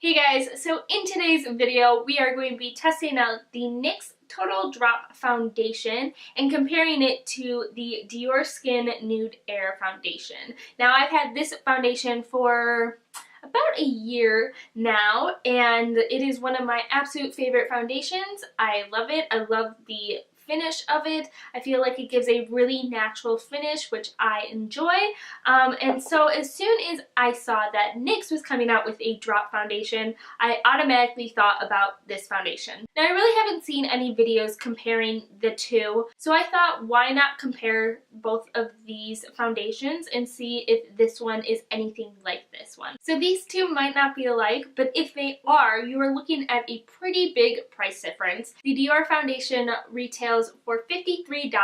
Hey guys, so in today's video we are going to be testing out the NYX Total Drop Foundation and comparing it to the Dior Skin Nude Air Foundation. Now I've had this foundation for about a year now and it is one of my absolute favorite foundations. I love it. I love the finish of it. I feel like it gives a really natural finish, which I enjoy. And so as soon as I saw that NYX was coming out with a drop foundation, I automatically thought about this foundation. Now I really haven't seen any videos comparing the two, so I thought why not compare both of these foundations and see if this one is anything like this one. So these two might not be alike, but if they are, you are looking at a pretty big price difference. The Dior foundation retails for $53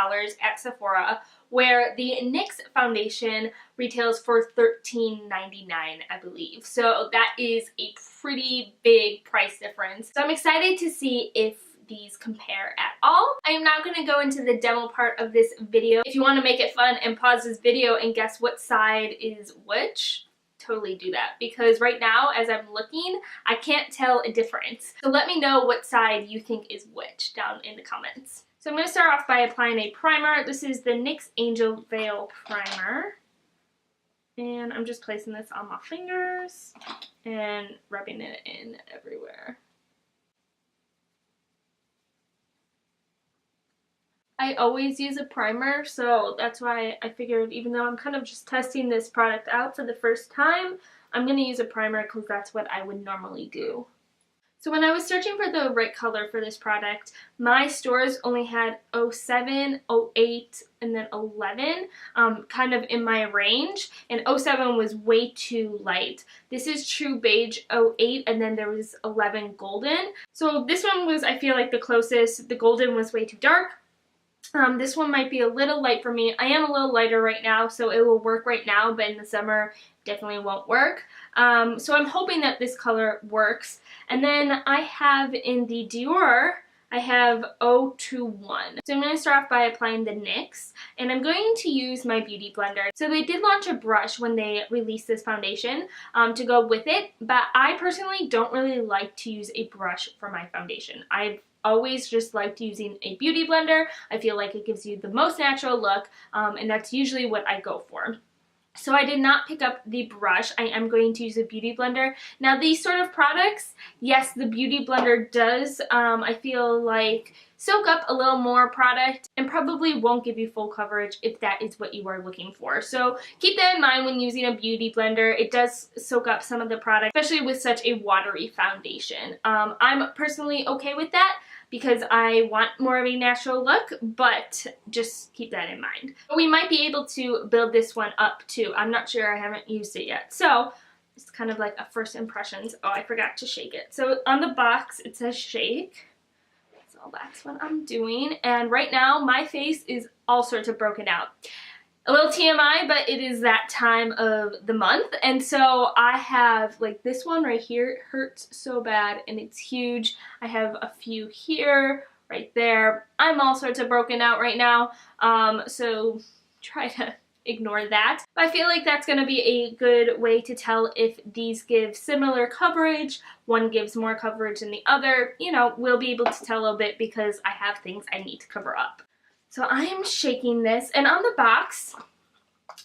at Sephora, where the NYX foundation retails for $13.99, I believe. So that is a pretty big price difference. So I'm excited to see if these compare at all. I am now going to go into the demo part of this video. If you want to make it fun and pause this video and guess what side is which, totally do that, because right now as I'm looking I can't tell a difference. So let me know what side you think is which down in the comments. So I'm going to start off by applying a primer. This is the NYX Angel Veil Primer. And I'm just placing this on my fingers and rubbing it in everywhere. I always use a primer, so that's why I figured even though I'm kind of just testing this product out for the first time, I'm going to use a primer because that's what I would normally do. So when I was searching for the right color for this product, my stores only had 07, 08, and then 11 kind of in my range, and 07 was way too light. This is True Beige 08, and then there was 11 Golden. So this one was, I feel like, the closest. The Golden was way too dark. This one might be a little light for me. I am a little lighter right now, so it will work right now, but in the summer definitely won't work. So I'm hoping that this color works. And then I have in the Dior, I have 021. So I'm going to start off by applying the NYX, and I'm going to use my Beauty Blender. So they did launch a brush when they released this foundation to go with it, but I personally don't really like to use a brush for my foundation. I've always just liked using a Beauty Blender. I feel like it gives you the most natural look, and that's usually what I go for. So I did not pick up the brush. I am going to use a Beauty Blender. Now these sort of products, yes, the Beauty Blender does, I feel like, soak up a little more product and probably won't give you full coverage if that is what you are looking for. So keep that in mind when using a Beauty Blender. It does soak up some of the product, especially with such a watery foundation. I'm personally okay with that because I want more of a natural look, but just keep that in mind. We might be able to build this one up too. I'm not sure, I haven't used it yet. So it's kind of like a first impressions. Oh, I forgot to shake it. So on the box it says shake. So that's what I'm doing. And right now my face is all sorts of broken out. A little TMI, but it is that time of the month, and so I have like this one right here. It hurts so bad and it's huge. I have a few here, right there. I'm all sorts of broken out right now, so try to ignore that. But I feel like that's going to be a good way to tell if these give similar coverage, one gives more coverage than the other. You know, we'll be able to tell a little bit because I have things I need to cover up. So I am shaking this, and on the box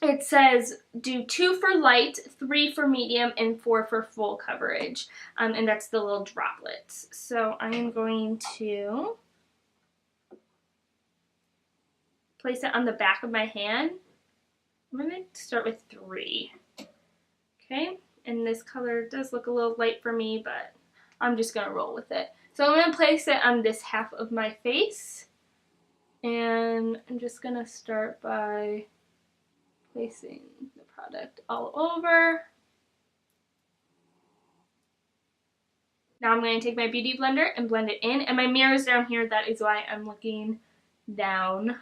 it says do 2 for light, 3 for medium, and 4 for full coverage. And that's the little droplets. So I am going to place it on the back of my hand. I'm going to start with 3. Okay, and this color does look a little light for me, but I'm just going to roll with it. So I'm going to place it on this half of my face. And I'm just going to start by placing the product all over. Now I'm going to take my Beauty Blender and blend it in. And my mirror is down here, that is why I'm looking down.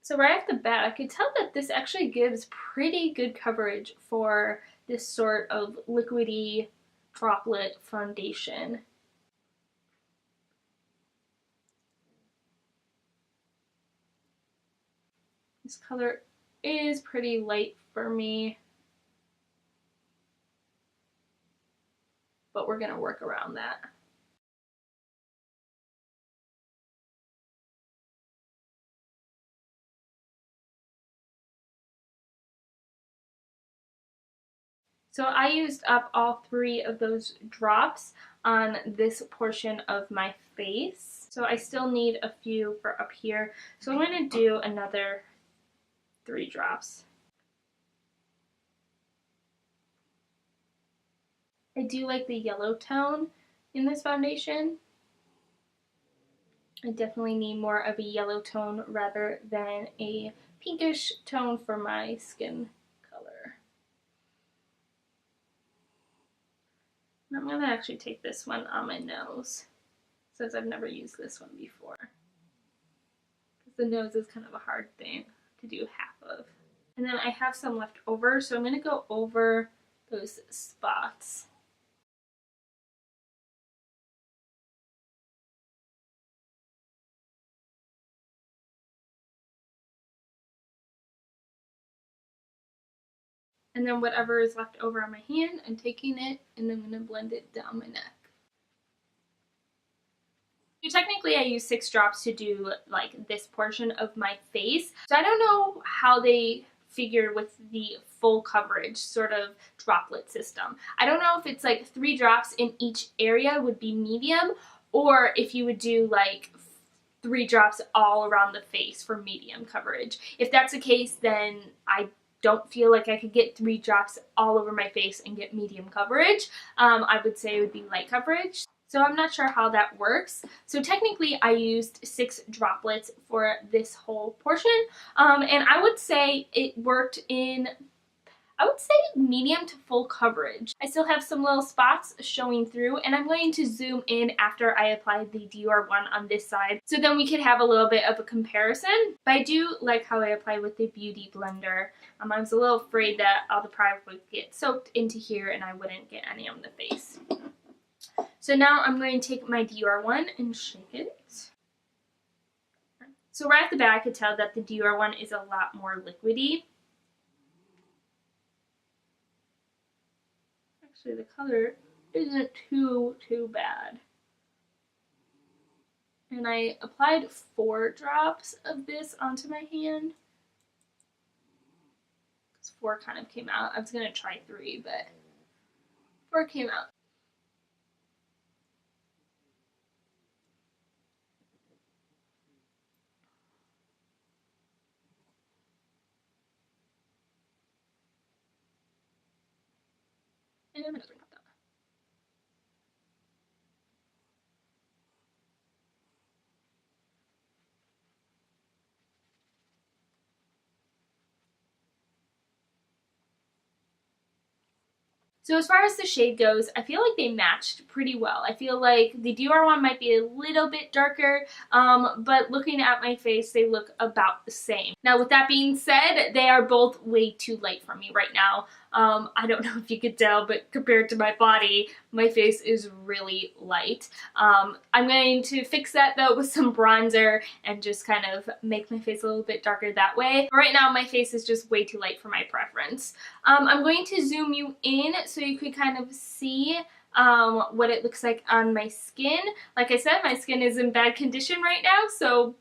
So right off the bat, I could tell that this actually gives pretty good coverage for this sort of liquidy droplet foundation. This color is pretty light for me, but we're gonna work around that. So I used up all 3 of those drops on this portion of my face. So I still need a few for up here. So I'm going to do another 3 drops. I do like the yellow tone in this foundation. I definitely need more of a yellow tone rather than a pinkish tone for my skin color. And I'm going to actually take this one on my nose, since I've never used this one before. Because the nose is kind of a hard thing to do half of. And then I have some left over, so I'm going to go over those spots. And then whatever is left over on my hand, I'm taking it and I'm going to blend it down my neck. So technically I use 6 drops to do like this portion of my face. So I don't know how they figure with the full coverage sort of droplet system. I don't know if it's like 3 drops in each area would be medium, or if you would do like 3 drops all around the face for medium coverage. If that's the case, then I don't feel like I could get 3 drops all over my face and get medium coverage. I would say it would be light coverage. So I'm not sure how that works. So technically I used 6 droplets for this whole portion. And I would say it worked in, I would say medium to full coverage. I still have some little spots showing through, and I'm going to zoom in after I apply the Dior one on this side, so then we could have a little bit of a comparison. But I do like how I apply with the Beauty Blender. I was a little afraid that all the product would get soaked into here and I wouldn't get any on the face. So now I'm going to take my Dior one and shake it. So right off the bat I could tell that the Dior one is a lot more liquidy. Actually, the color isn't too bad. And I applied 4 drops of this onto my hand. 4 kind of came out. I was going to try 3, but 4 came out. And I'm going to bring up that. So as far as the shade goes, I feel like they matched pretty well. I feel like the Dior one might be a little bit darker, but looking at my face, they look about the same. Now with that being said, they are both way too light for me right now. I don't know if you could tell, but compared to my body, my face is really light. I'm going to fix that though with some bronzer and just kind of make my face a little bit darker that way. Right now my face is just way too light for my preference. I'm going to zoom you in so you could kind of see what it looks like on my skin. Like I said, my skin is in bad condition right now, so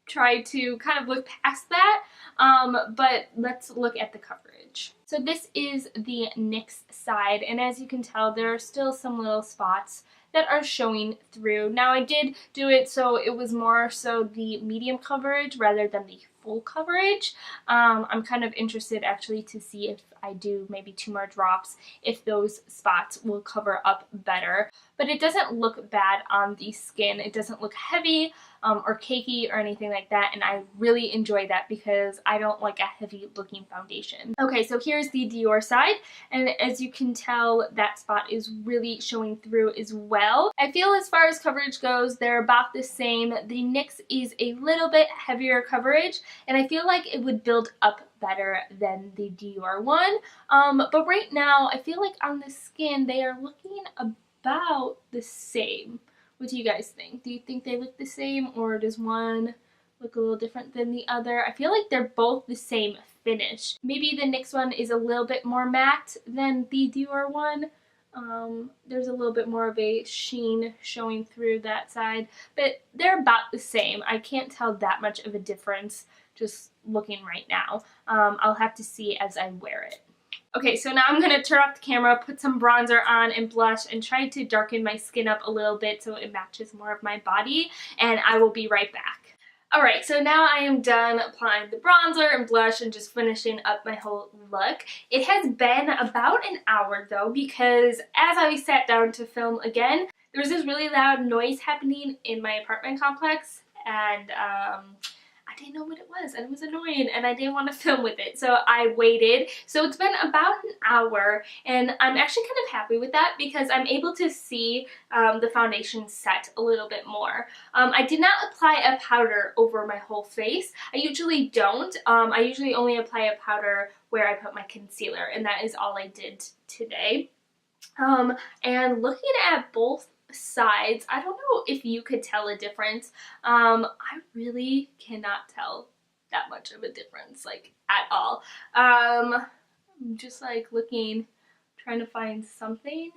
try to kind of look past that. But let's look at the coverage. So this is the NYX side, and as you can tell, there are still some little spots that are showing through. Now I did do it so it was more so the medium coverage rather than the full coverage. I'm kind of interested actually to see if I do maybe 2 more drops, if those spots will cover up better. But it doesn't look bad on the skin. It doesn't look heavy or cakey or anything like that, and I really enjoy that because I don't like a heavy looking foundation. Okay, so here's the Dior side, and as you can tell, that spot is really showing through as well. I feel as far as coverage goes, they're about the same. The NYX is a little bit heavier coverage, and I feel like it would build up better than the Dior one. But right now, I feel like on the skin, they are looking about the same. What do you guys think? Do you think they look the same, or does one look a little different than the other? I feel like they're both the same finish. Maybe the NYX one is a little bit more matte than the Dior one. There's a little bit more of a sheen showing through that side, but they're about the same. I can't tell that much of a difference just looking right now. I'll have to see as I wear it. Okay, so now I'm going to turn off the camera, put some bronzer on and blush, and try to darken my skin up a little bit so it matches more of my body, and I will be right back. Alright, so now I am done applying the bronzer and blush and just finishing up my whole look. It has been about an hour though, because as I sat down to film again, there was this really loud noise happening in my apartment complex, and I didn't know what it was, and it was annoying, and I didn't want to film with it, so I waited. So it's been about an hour, and I'm actually kind of happy with that because I'm able to see the foundation set a little bit more. I did not apply a powder over my whole face. I usually don't. I usually only apply a powder where I put my concealer, and that is all I did today. And looking at both sides, I don't know if you could tell a difference. I really cannot tell that much of a difference, like, at all. I'm just like looking, trying to find something.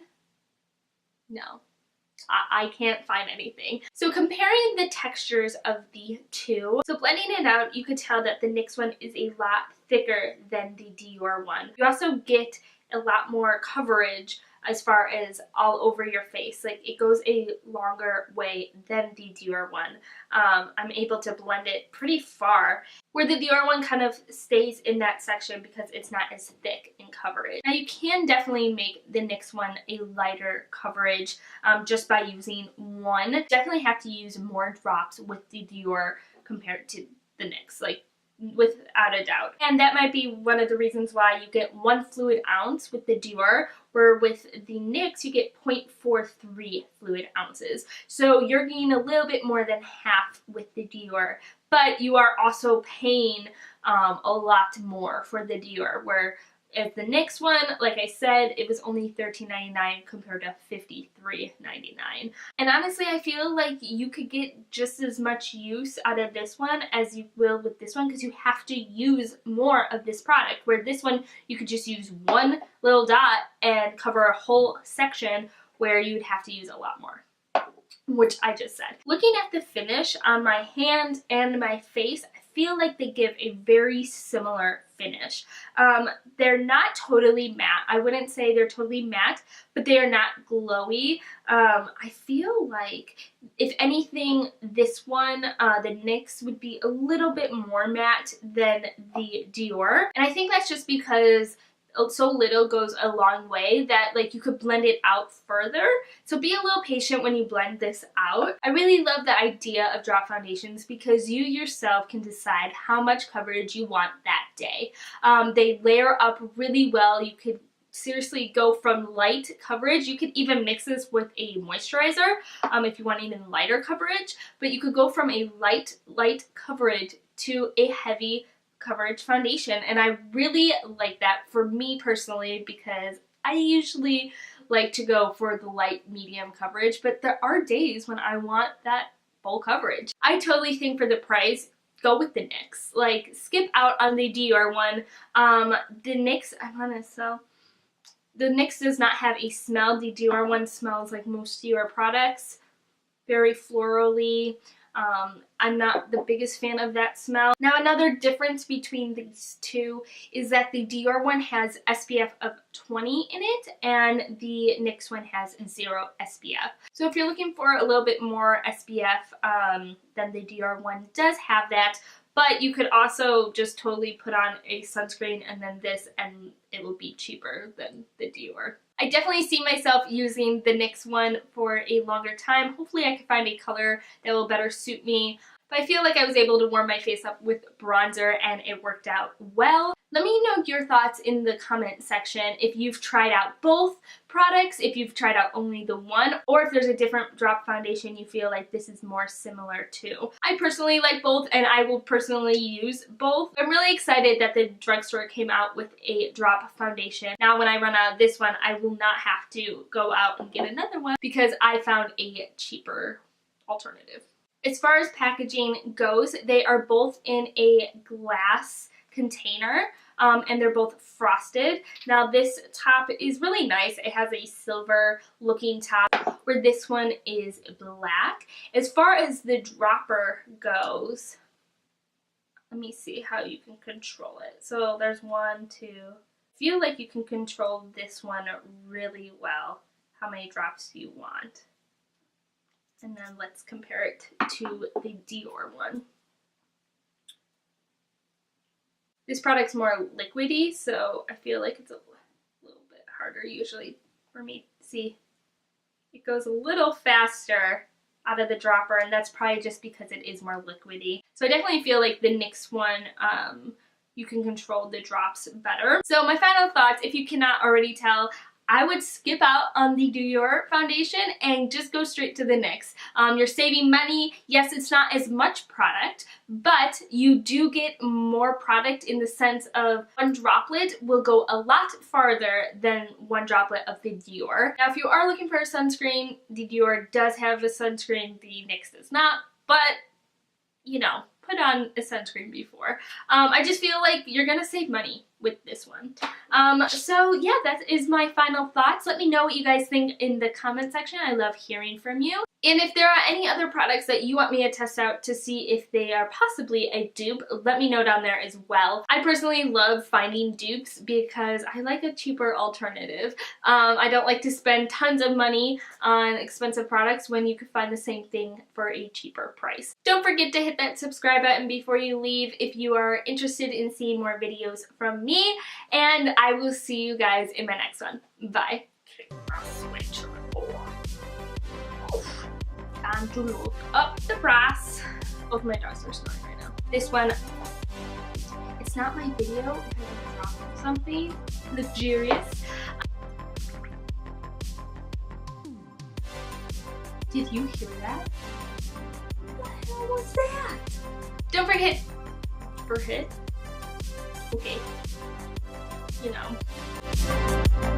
No, I can't find anything. So comparing the textures of the two, so blending it out, you could tell that the NYX one is a lot thicker than the Dior one. You also get a lot more coverage as far as all over your face. Like, it goes a longer way than the Dior one. I'm able to blend it pretty far, where the Dior one kind of stays in that section because it's not as thick in coverage. Now, you can definitely make the NYX one a lighter coverage just by using one. Definitely have to use more drops with the Dior compared to the NYX, like, without a doubt. And that might be one of the reasons why you get 1 fluid ounce with the Dior, where with the NYX you get 0.43 fluid ounces. So you're getting a little bit more than half with the Dior, but you are also paying a lot more for the Dior, where at the NYX one, like I said, it was only $13.99 compared to $53.99. And honestly, I feel like you could get just as much use out of this one as you will with this one, because you have to use more of this product, where this one you could just use one little dot and cover a whole section, where you'd have to use a lot more, which I just said. Looking at the finish on my hand and my face, I feel like they give a very similar finish. They're not totally matte. I wouldn't say they're totally matte, but they are not glowy. I feel like, if anything, this one, the NYX, would be a little bit more matte than the Dior. And I think that's just because so little goes a long way that, like, you could blend it out further. So be a little patient when you blend this out. I really love the idea of drop foundations because you yourself can decide how much coverage you want that day. They layer up really well. You could seriously go from light coverage. You could even mix this with a moisturizer if you want even lighter coverage, but you could go from a light coverage to a heavy coverage foundation, and I really like that for me personally, because I usually like to go for the light medium coverage, but there are days when I want that full coverage. I totally think for the price, go with the NYX. Like, skip out on the Dior one. The NYX, I'm honest, so the NYX does not have a smell. The Dior one smells like most Dior products, very florally. I'm not the biggest fan of that smell. Now, another difference between these two is that the Dior one has SPF of 20 in it, and the NYX one has 0 SPF. So if you're looking for a little bit more SPF, then the Dior one does have that, but you could also just totally put on a sunscreen and then this, and it will be cheaper than the Dior. I definitely see myself using the NYX one for a longer time. Hopefully I can find a color that will better suit me. But I feel like I was able to warm my face up with bronzer and it worked out well. Let me know your thoughts in the comment section if you've tried out both products, if you've tried out only the one, or if there's a different drop foundation you feel like this is more similar to. I personally like both, and I will personally use both. I'm really excited that the drugstore came out with a drop foundation. Now when I run out of this one, I will not have to go out and get another one because I found a cheaper alternative. As far as packaging goes, they are both in a glass container. And they're both frosted. Now this top is really nice. It has a silver looking top where this one is black. As far as the dropper goes, let me see how you can control it. So there's 1, 2. I feel like you can control this one really well. How many drops do you want? And then let's compare it to the Dior one. This product's more liquidy, so I feel like it's a little bit harder usually for me. See, it goes a little faster out of the dropper, and that's probably just because it is more liquidy. So I definitely feel like the NYX one, you can control the drops better. So my final thoughts, if you cannot already tell, I would skip out on the Dior foundation and just go straight to the NYX. You're saving money. Yes, it's not as much product, but you do get more product in the sense of one droplet will go a lot farther than one droplet of the Dior. Now, if you are looking for a sunscreen, the Dior does have a sunscreen, the NYX does not, but you know, put on a sunscreen before. I just feel like you're gonna save money with this one. So yeah, that is my final thoughts. Let me know what you guys think in the comment section. I love hearing from you. And if there are any other products that you want me to test out to see if they are possibly a dupe, let me know down there as well. I personally love finding dupes because I like a cheaper alternative. I don't like to spend tons of money on expensive products when you could find the same thing for a cheaper price. Don't forget to hit that subscribe button before you leave if you are interested in seeing more videos from me, and I will see you guys in my next one. Bye. Switch. Time to look up the price. Both my dogs are snoring right now. This one, it's not my video if I drop something luxurious. Did you hear that? What the hell was that? Don't forget, okay, you know.